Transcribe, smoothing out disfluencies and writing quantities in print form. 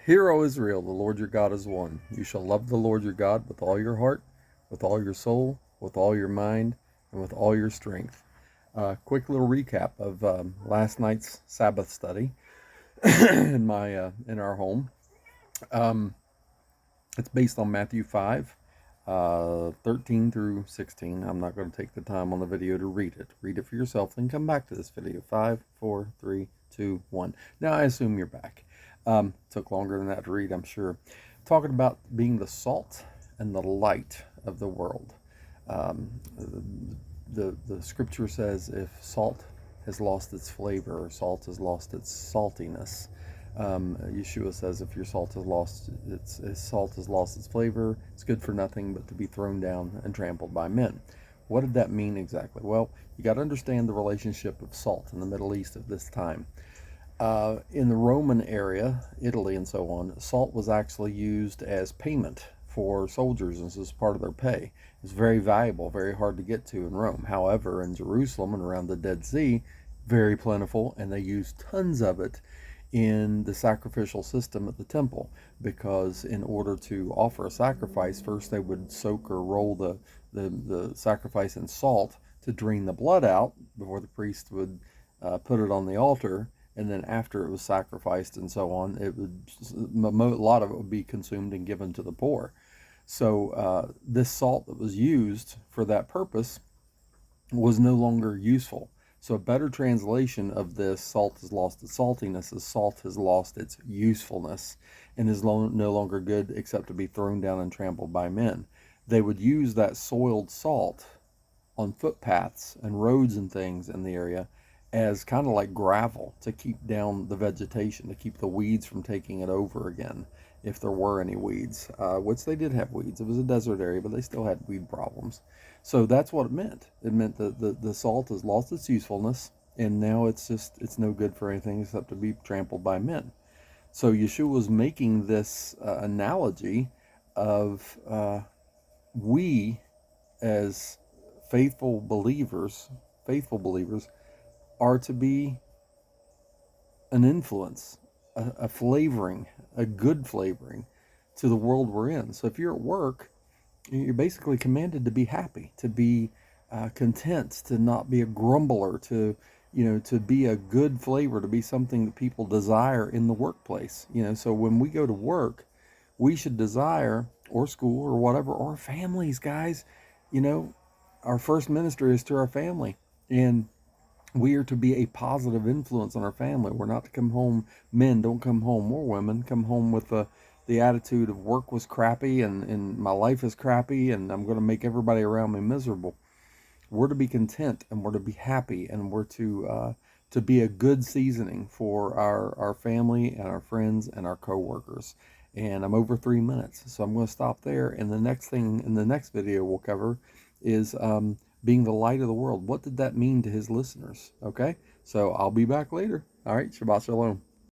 Hear, O Israel, the Lord your God is one. You shall love the Lord your God with all your heart, with all your soul, with all your mind, and with all your strength. Quick little recap of last night's Sabbath study in our home. Um, it's based on Matthew 5, 13 through 16. I'm not going to take the time on the video to read it. Read it for yourself, then come back to this video. 5, 4, 3, 2, 1. Now I assume you're back. Took longer than that to read, I'm sure. Talking about being the salt and the light of the world. Um, the scripture says if salt has lost its flavor, or salt has lost its saltiness, Yeshua says if your salt has lost its flavor, it's good for nothing but to be thrown down and trampled by men. What did that mean exactly? Well, you got to understand the relationship of salt in the Middle East of this time. In the Roman area, Italy and so on, salt was actually used as payment for soldiers, and this is part of their pay. It's very valuable, very hard to get to in Rome. However, in Jerusalem and around the Dead Sea, very plentiful, and they used tons of it in the sacrificial system at the temple, because in order to offer a sacrifice, first they would soak or roll the sacrifice in salt to drain the blood out before the priest would put it on the altar, and then after it was sacrificed and so on, a lot of it would be consumed and given to the poor. So this salt that was used for that purpose was no longer useful. So a better translation of this, salt has lost its saltiness, is salt has lost its usefulness and is no longer good except to be thrown down and trampled by men. They would use that soiled salt on footpaths and roads and things in the area as kind of like gravel to keep down the vegetation, to keep the weeds from taking it over again, if there were any weeds, which they did have weeds. It was a desert area, but they still had weed problems. So that's what it meant. It meant that the salt has lost its usefulness, and now it's no good for anything except to be trampled by men. So Yeshua was making this analogy of we as faithful believers are to be an influence, a flavoring, a good flavoring to the world we're in. So if you're at work, you're basically commanded to be happy, to be content, to not be a grumbler, to be a good flavor, to be something that people desire in the workplace. So when we go to work, we should desire, or school, or whatever, or families, guys. Our first ministry is to our family, and we are to be a positive influence on our family. We're not to come home, men don't come home, or women come home with the attitude of work was crappy and my life is crappy and I'm going to make everybody around me miserable. We're to be content, and we're to be happy, and we're to be a good seasoning for our family and our friends and our coworkers. And I'm over 3 minutes, so I'm going to stop there. And the next thing in the next video we'll cover is being the light of the world. What did that mean to his listeners? Okay, so I'll be back later. All right, Shabbat Shalom.